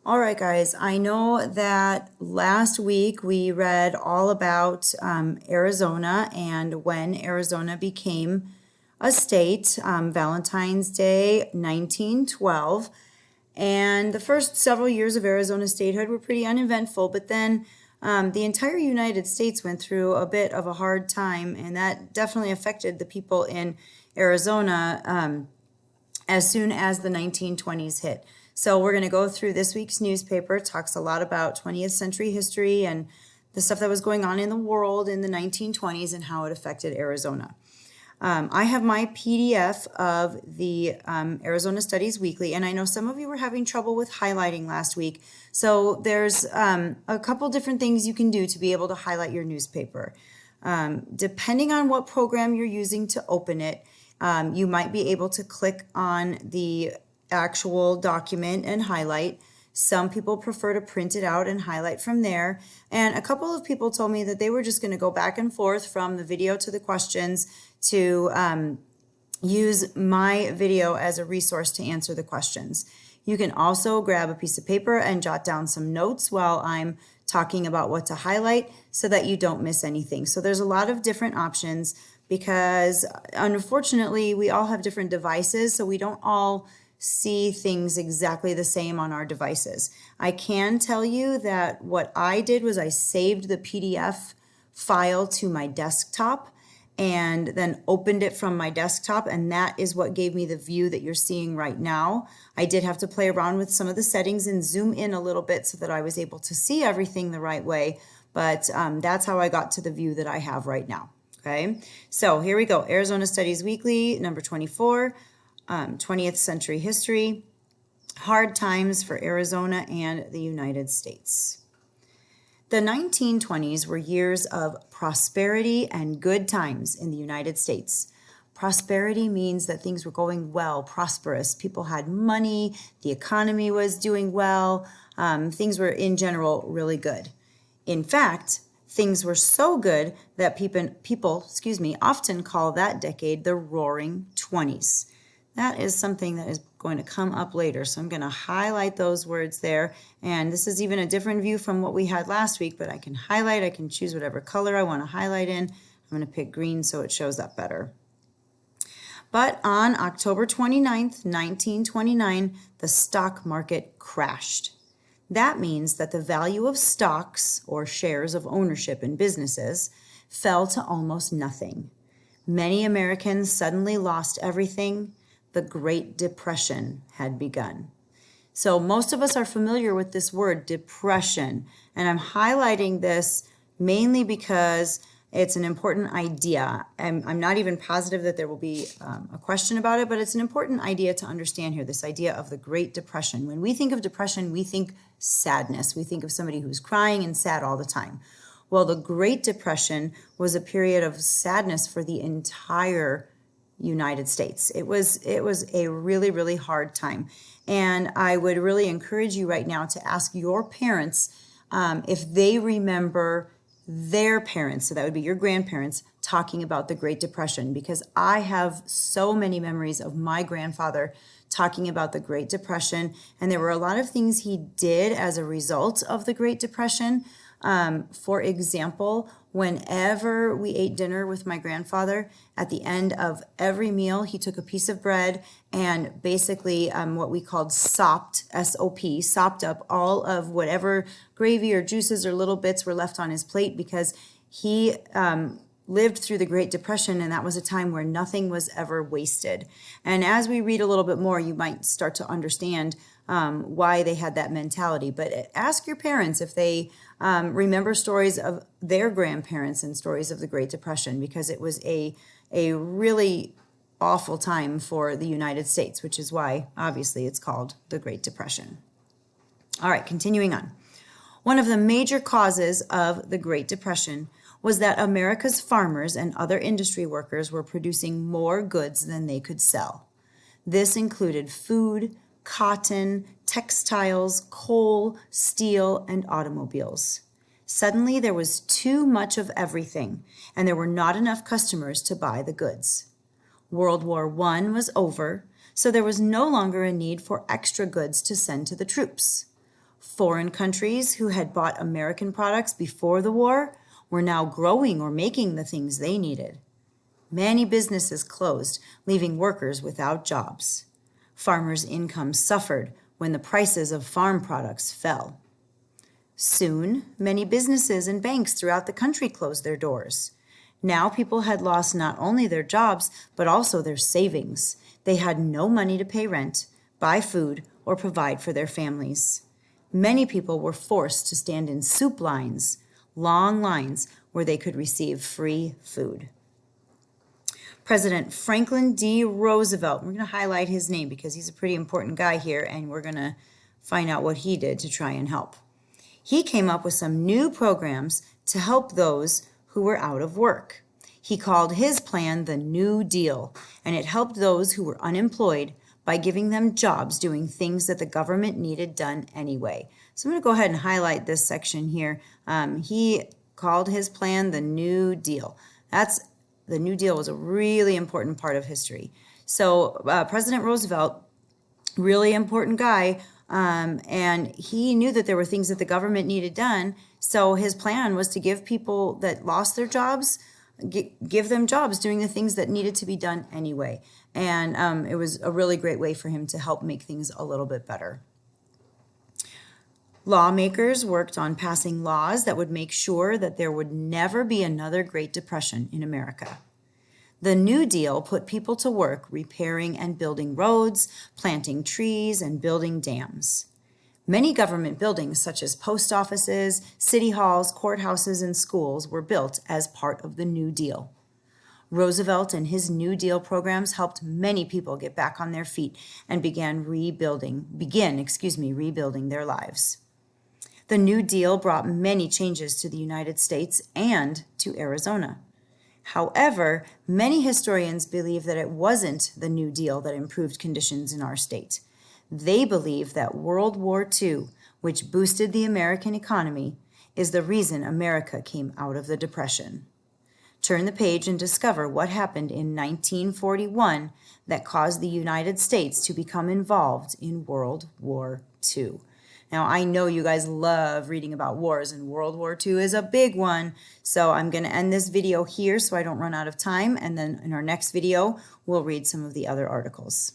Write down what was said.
All right, guys, I know that last week we read all about Arizona and when Arizona became a state, Valentine's Day 1912. And the first several years of Arizona statehood were pretty uneventful, but then the entire United States went through a bit of a hard time, and that definitely affected the people in Arizona as soon as the 1920s hit. So we're going to go through this week's newspaper. It talks a lot about 20th century history and the stuff that was going on in the world in the 1920s and how it affected Arizona. I have my PDF of the Arizona Studies Weekly, and I know some of you were having trouble with highlighting last week. So there's a couple different things you can do to be able to highlight your newspaper. Depending on what program you're using to open it, you might be able to click on the actual document and highlight. Some people prefer to print it out and highlight from there. And a couple of people told me that they were just going to go back and forth from the video to the questions to use my video as a resource to answer the questions. You can also grab a piece of paper and jot down some notes while I'm talking about what to highlight so that you don't miss anything. So there's a lot of different options because unfortunately we all have different devices, so we don't all see things exactly the same on our devices. I can tell you that what I did was I saved the PDF file to my desktop and then opened it from my desktop, and that is what gave me the view that you're seeing right now. I did have to play around with some of the settings and zoom in a little bit so that I was able to see everything the right way, but that's how I got to the view that I have right now. Okay, so here we go. Arizona Studies Weekly, number 24. 20th century history, hard times for Arizona and the United States. The 1920s were years of prosperity and good times in the United States. Prosperity means that things were going well, prosperous. People had money, the economy was doing well, things were in general really good. In fact, things were so good that people often call that decade the Roaring Twenties. That is something that is going to come up later. So I'm going to highlight those words there. And this is even a different view from what we had last week, but I can highlight, I can choose whatever color I want to highlight in. I'm going to pick green so it shows up better. But on October 29th, 1929, the stock market crashed. That means that the value of stocks, or shares of ownership in businesses, fell to almost nothing. Many Americans suddenly lost everything. The Great Depression had begun. So most of us are familiar with this word, depression, and I'm highlighting this mainly because it's an important idea. I'm not even positive that there will be a question about it, but it's an important idea to understand here, this idea of the Great Depression. When we think of depression, we think sadness. We think of somebody who's crying and sad all the time. Well, the Great Depression was a period of sadness for the entire United States. It was a really, really hard time. And I would really encourage you right now to ask your parents if they remember their parents, so that would be your grandparents, talking about the Great Depression, because I have so many memories of my grandfather talking about the Great Depression, and there were a lot of things he did as a result of the Great Depression. For example, whenever we ate dinner with my grandfather, at the end of every meal, he took a piece of bread and basically what we called sopped, S-O-P, sopped up all of whatever gravy or juices or little bits were left on his plate, because he lived through the Great Depression, and that was a time where nothing was ever wasted. And as we read a little bit more, you might start to understand why they had that mentality. But ask your parents if they remember stories of their grandparents and stories of the Great Depression, because it was a really awful time for the United States, which is why, obviously, it's called the Great Depression. All right, continuing on. One of the major causes of the Great Depression was that America's farmers and other industry workers were producing more goods than they could sell. This included food, cotton, textiles, coal, steel, and automobiles. Suddenly, there was too much of everything, and there were not enough customers to buy the goods. World War I was over, so there was no longer a need for extra goods to send to the troops. Foreign countries who had bought American products before the war were now growing or making the things they needed. Many businesses closed, leaving workers without jobs. Farmers' incomes suffered when the prices of farm products fell. Soon, many businesses and banks throughout the country closed their doors. Now people had lost not only their jobs, but also their savings. They had no money to pay rent, buy food, or provide for their families. Many people were forced to stand in soup lines, long lines where they could receive free food. President Franklin D. Roosevelt, we're going to highlight his name because he's a pretty important guy here, and we're going to find out what he did to try and help. He came up with some new programs to help those who were out of work. He called his plan the New Deal, and it helped those who were unemployed by giving them jobs doing things that the government needed done anyway. So I'm going to go ahead and highlight this section here. He called his plan the New Deal. The New Deal was a really important part of history. So President Roosevelt, really important guy, and he knew that there were things that the government needed done. So his plan was to give people that lost their jobs, give them jobs doing the things that needed to be done anyway. And it was a really great way for him to help make things a little bit better. Lawmakers worked on passing laws that would make sure that there would never be another Great Depression in America. The New Deal put people to work repairing and building roads, planting trees, and building dams. Many government buildings, such as post offices, city halls, courthouses, and schools, were built as part of the New Deal. Roosevelt and his New Deal programs helped many people get back on their feet and begin rebuilding their lives. The New Deal brought many changes to the United States and to Arizona. However, many historians believe that it wasn't the New Deal that improved conditions in our state. They believe that World War II, which boosted the American economy, is the reason America came out of the Depression. Turn the page and discover what happened in 1941 that caused the United States to become involved in World War II. Now, I know you guys love reading about wars, and World War II is a big one. So I'm going to end this video here so I don't run out of time. And then in our next video, we'll read some of the other articles.